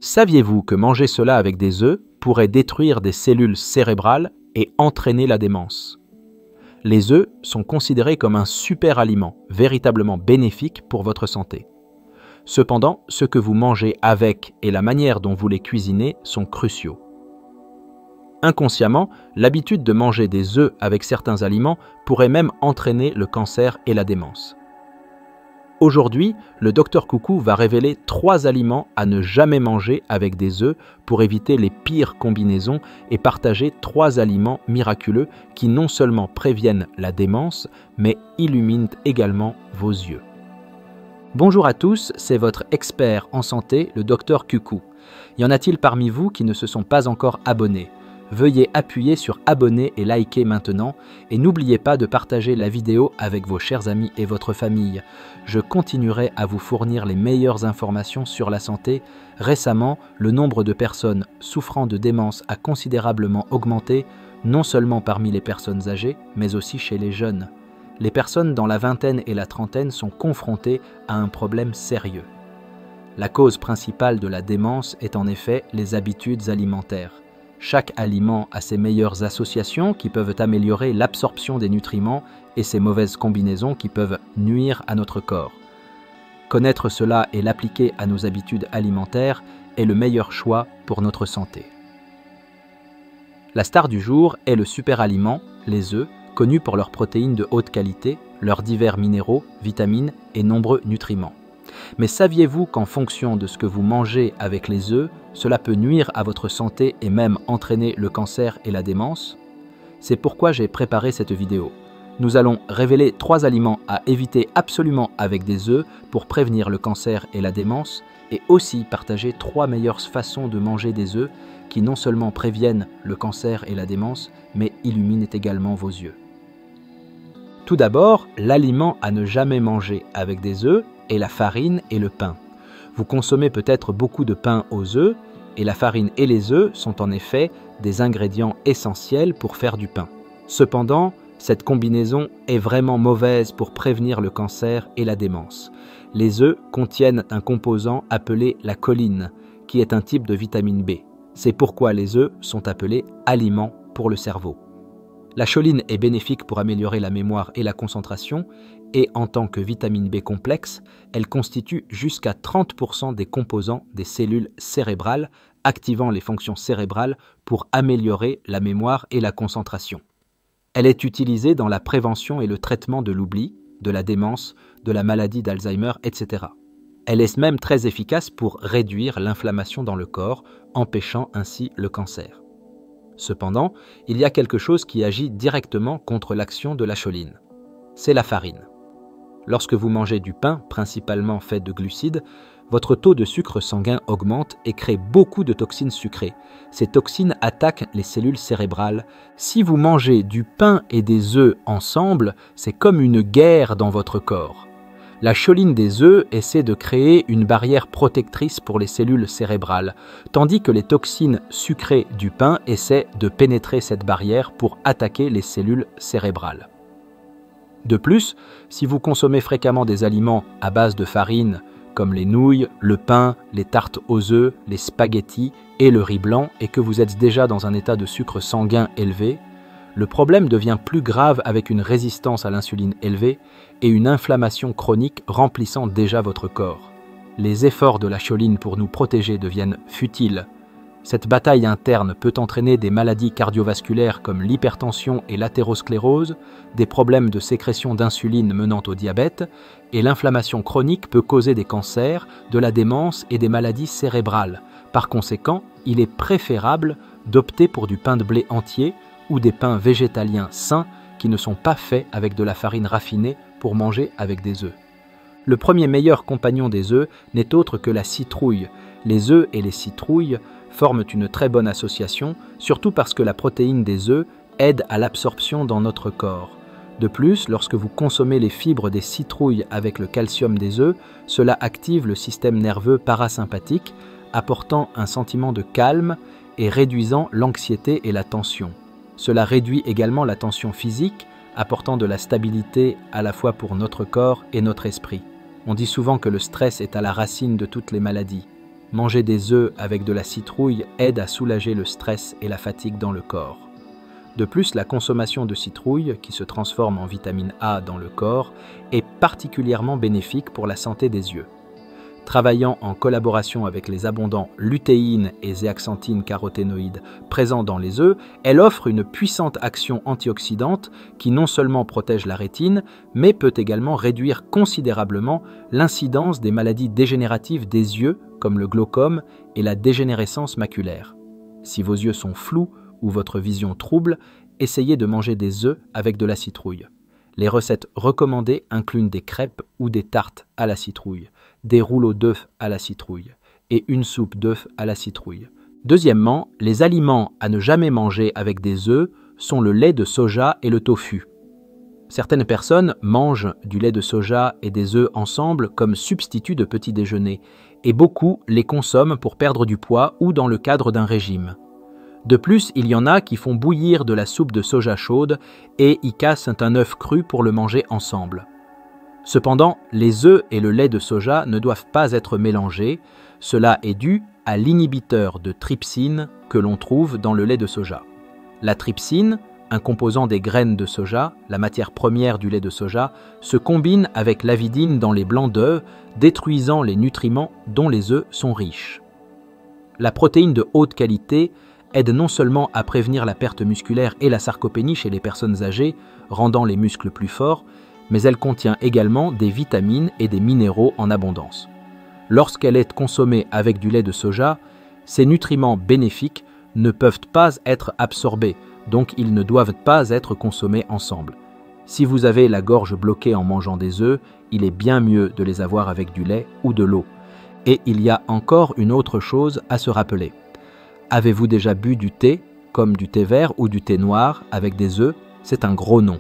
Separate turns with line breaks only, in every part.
Saviez-vous que manger cela avec des œufs pourrait détruire des cellules cérébrales et entraîner la démence? Les œufs sont considérés comme un super aliment, véritablement bénéfique pour votre santé. Cependant, ce que vous mangez avec et la manière dont vous les cuisinez sont cruciaux. Inconsciemment, l'habitude de manger des œufs avec certains aliments pourrait même entraîner le cancer et la démence. Aujourd'hui, le Dr Coucou va révéler 3 aliments à ne jamais manger avec des œufs pour éviter les pires combinaisons et partager 3 aliments miraculeux qui non seulement préviennent la démence, mais illuminent également vos yeux. Bonjour à tous, c'est votre expert en santé, le Dr Coucou. Y en a-t-il parmi vous qui ne se sont pas encore abonnés? Veuillez appuyer sur abonner et liker maintenant et n'oubliez pas de partager la vidéo avec vos chers amis et votre famille. Je continuerai à vous fournir les meilleures informations sur la santé. Récemment, le nombre de personnes souffrant de démence a considérablement augmenté, non seulement parmi les personnes âgées, mais aussi chez les jeunes. Les personnes dans la vingtaine et la trentaine sont confrontées à un problème sérieux. La cause principale de la démence est en effet les habitudes alimentaires. Chaque aliment a ses meilleures associations qui peuvent améliorer l'absorption des nutriments et ses mauvaises combinaisons qui peuvent nuire à notre corps. Connaître cela et l'appliquer à nos habitudes alimentaires est le meilleur choix pour notre santé. La star du jour est le super aliment, les œufs, connus pour leurs protéines de haute qualité, leurs divers minéraux, vitamines et nombreux nutriments. Mais saviez-vous qu'en fonction de ce que vous mangez avec les œufs, cela peut nuire à votre santé et même entraîner le cancer et la démence? C'est pourquoi j'ai préparé cette vidéo. Nous allons révéler 3 aliments à éviter absolument avec des œufs pour prévenir le cancer et la démence et aussi partager 3 meilleures façons de manger des œufs qui non seulement préviennent le cancer et la démence, mais illuminent également vos yeux. Tout d'abord, l'aliment à ne jamais manger avec des œufs est la farine et le pain. Vous consommez peut-être beaucoup de pain aux œufs, et la farine et les œufs sont en effet des ingrédients essentiels pour faire du pain. Cependant, cette combinaison est vraiment mauvaise pour prévenir le cancer et la démence. Les œufs contiennent un composant appelé la choline, qui est un type de vitamine B. C'est pourquoi les œufs sont appelés aliments pour le cerveau. La choline est bénéfique pour améliorer la mémoire et la concentration, et en tant que vitamine B complexe, elle constitue jusqu'à 30% des composants des cellules cérébrales, activant les fonctions cérébrales pour améliorer la mémoire et la concentration. Elle est utilisée dans la prévention et le traitement de l'oubli, de la démence, de la maladie d'Alzheimer, etc. Elle est même très efficace pour réduire l'inflammation dans le corps, empêchant ainsi le cancer. Cependant, il y a quelque chose qui agit directement contre l'action de la choline. C'est la farine. Lorsque vous mangez du pain, principalement fait de glucides, votre taux de sucre sanguin augmente et crée beaucoup de toxines sucrées. Ces toxines attaquent les cellules cérébrales. Si vous mangez du pain et des œufs ensemble, c'est comme une guerre dans votre corps. La choline des œufs essaie de créer une barrière protectrice pour les cellules cérébrales, tandis que les toxines sucrées du pain essaient de pénétrer cette barrière pour attaquer les cellules cérébrales. De plus, si vous consommez fréquemment des aliments à base de farine, comme les nouilles, le pain, les tartes aux œufs, les spaghettis et le riz blanc, et que vous êtes déjà dans un état de sucre sanguin élevé, le problème devient plus grave avec une résistance à l'insuline élevée et une inflammation chronique remplissant déjà votre corps. Les efforts de la choline pour nous protéger deviennent futiles. Cette bataille interne peut entraîner des maladies cardiovasculaires comme l'hypertension et l'athérosclérose, des problèmes de sécrétion d'insuline menant au diabète, et l'inflammation chronique peut causer des cancers, de la démence et des maladies cérébrales. Par conséquent, il est préférable d'opter pour du pain de blé entier ou des pains végétaliens sains qui ne sont pas faits avec de la farine raffinée pour manger avec des œufs. Le premier meilleur compagnon des œufs n'est autre que la citrouille. Les œufs et les citrouilles forment une très bonne association, surtout parce que la protéine des œufs aide à l'absorption dans notre corps. De plus, lorsque vous consommez les fibres des citrouilles avec le calcium des œufs, cela active le système nerveux parasympathique, apportant un sentiment de calme et réduisant l'anxiété et la tension. Cela réduit également la tension physique, apportant de la stabilité à la fois pour notre corps et notre esprit. On dit souvent que le stress est à la racine de toutes les maladies. Manger des œufs avec de la citrouille aide à soulager le stress et la fatigue dans le corps. De plus, la consommation de citrouille, qui se transforme en vitamine A dans le corps, est particulièrement bénéfique pour la santé des yeux. Travaillant en collaboration avec les abondants lutéine et zéaxanthine caroténoïdes présents dans les œufs, elle offre une puissante action antioxydante qui non seulement protège la rétine, mais peut également réduire considérablement l'incidence des maladies dégénératives des yeux, comme le glaucome et la dégénérescence maculaire. Si vos yeux sont flous ou votre vision trouble, essayez de manger des œufs avec de la citrouille. Les recettes recommandées incluent des crêpes ou des tartes à la citrouille, des rouleaux d'œufs à la citrouille et une soupe d'œufs à la citrouille. Deuxièmement, les aliments à ne jamais manger avec des œufs sont le lait de soja et le tofu. Certaines personnes mangent du lait de soja et des œufs ensemble comme substitut de petit déjeuner, et beaucoup les consomment pour perdre du poids ou dans le cadre d'un régime. De plus, il y en a qui font bouillir de la soupe de soja chaude et y cassent un œuf cru pour le manger ensemble. Cependant, les œufs et le lait de soja ne doivent pas être mélangés. Cela est dû à l'inhibiteur de trypsine que l'on trouve dans le lait de soja. La trypsine, un composant des graines de soja, la matière première du lait de soja, se combine avec l'avidine dans les blancs d'œufs, détruisant les nutriments dont les œufs sont riches. La protéine de haute qualité aide non seulement à prévenir la perte musculaire et la sarcopénie chez les personnes âgées, rendant les muscles plus forts, mais elle contient également des vitamines et des minéraux en abondance. Lorsqu'elle est consommée avec du lait de soja, ces nutriments bénéfiques ne peuvent pas être absorbés, donc ils ne doivent pas être consommés ensemble. Si vous avez la gorge bloquée en mangeant des œufs, il est bien mieux de les avoir avec du lait ou de l'eau. Et il y a encore une autre chose à se rappeler. Avez-vous déjà bu du thé, comme du thé vert ou du thé noir, avec des œufs? C'est un gros non.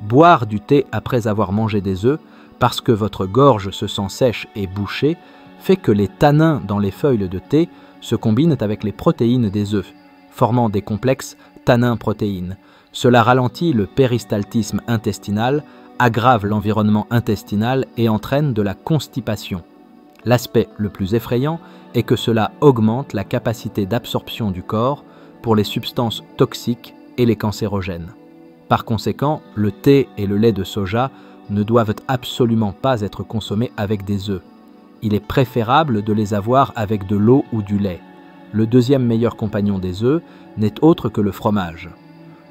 Boire du thé après avoir mangé des œufs, parce que votre gorge se sent sèche et bouchée, fait que les tanins dans les feuilles de thé se combinent avec les protéines des œufs, formant des complexes tanin-protéines. Cela ralentit le péristaltisme intestinal, aggrave l'environnement intestinal et entraîne de la constipation. L'aspect le plus effrayant est que cela augmente la capacité d'absorption du corps pour les substances toxiques et les cancérogènes. Par conséquent, le thé et le lait de soja ne doivent absolument pas être consommés avec des œufs. Il est préférable de les avoir avec de l'eau ou du lait. Le deuxième meilleur compagnon des œufs n'est autre que le fromage.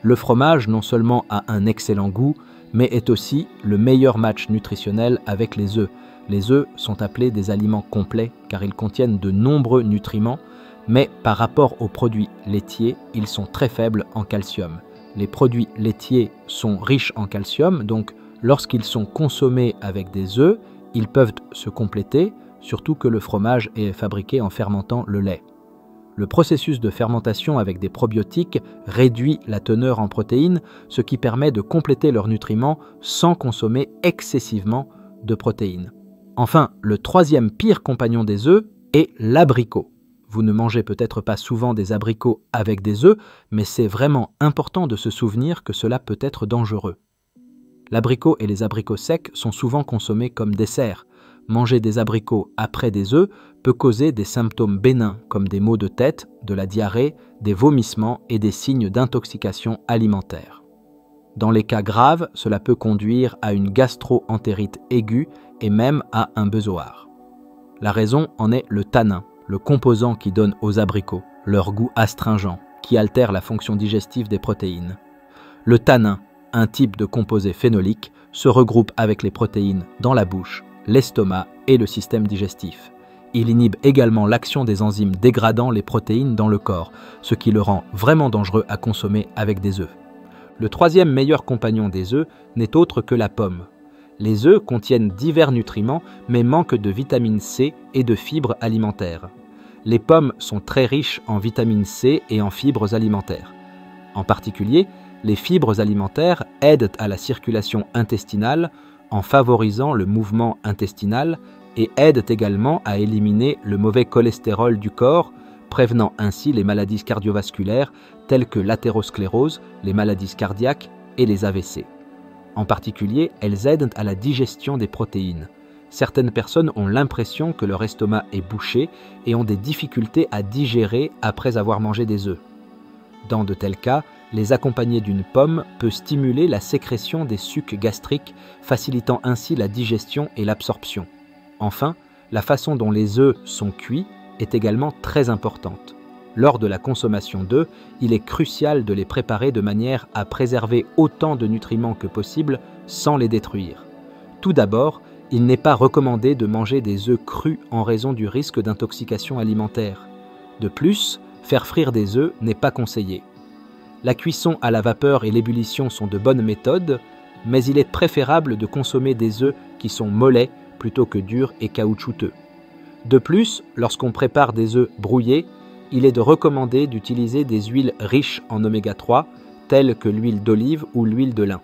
Le fromage non seulement a un excellent goût, mais est aussi le meilleur match nutritionnel avec les œufs. Les œufs sont appelés des aliments complets car ils contiennent de nombreux nutriments, mais par rapport aux produits laitiers, ils sont très faibles en calcium. Les produits laitiers sont riches en calcium, donc lorsqu'ils sont consommés avec des œufs, ils peuvent se compléter, surtout que le fromage est fabriqué en fermentant le lait. Le processus de fermentation avec des probiotiques réduit la teneur en protéines, ce qui permet de compléter leurs nutriments sans consommer excessivement de protéines. Enfin, le troisième pire compagnon des œufs est l'abricot. Vous ne mangez peut-être pas souvent des abricots avec des œufs, mais c'est vraiment important de se souvenir que cela peut être dangereux. L'abricot et les abricots secs sont souvent consommés comme dessert. Manger des abricots après des œufs peut causer des symptômes bénins comme des maux de tête, de la diarrhée, des vomissements et des signes d'intoxication alimentaire. Dans les cas graves, cela peut conduire à une gastro-entérite aiguë et même à un besoar. La raison en est le tanin, le composant qui donne aux abricots leur goût astringent, qui altère la fonction digestive des protéines. Le tanin, un type de composé phénolique, se regroupe avec les protéines dans la bouche, l'estomac et le système digestif. Il inhibe également l'action des enzymes dégradant les protéines dans le corps, ce qui le rend vraiment dangereux à consommer avec des œufs. Le troisième meilleur compagnon des œufs n'est autre que la pomme. Les œufs contiennent divers nutriments, mais manquent de vitamine C et de fibres alimentaires. Les pommes sont très riches en vitamine C et en fibres alimentaires. En particulier, les fibres alimentaires aident à la circulation intestinale en favorisant le mouvement intestinal et aident également à éliminer le mauvais cholestérol du corps, prévenant ainsi les maladies cardiovasculaires telles que l'athérosclérose, les maladies cardiaques et les AVC. En particulier, elles aident à la digestion des protéines. Certaines personnes ont l'impression que leur estomac est bouché et ont des difficultés à digérer après avoir mangé des œufs. Dans de tels cas, les accompagner d'une pomme peut stimuler la sécrétion des sucs gastriques, facilitant ainsi la digestion et l'absorption. Enfin, la façon dont les œufs sont cuits est également très importante. Lors de la consommation d'œufs, il est crucial de les préparer de manière à préserver autant de nutriments que possible sans les détruire. Tout d'abord, il n'est pas recommandé de manger des œufs crus en raison du risque d'intoxication alimentaire. De plus, faire frire des œufs n'est pas conseillé. La cuisson à la vapeur et l'ébullition sont de bonnes méthodes, mais il est préférable de consommer des œufs qui sont mollets plutôt que durs et caoutchouteux. De plus, lorsqu'on prépare des œufs brouillés, il est de recommander d'utiliser des huiles riches en oméga 3, telles que l'huile d'olive ou l'huile de lin.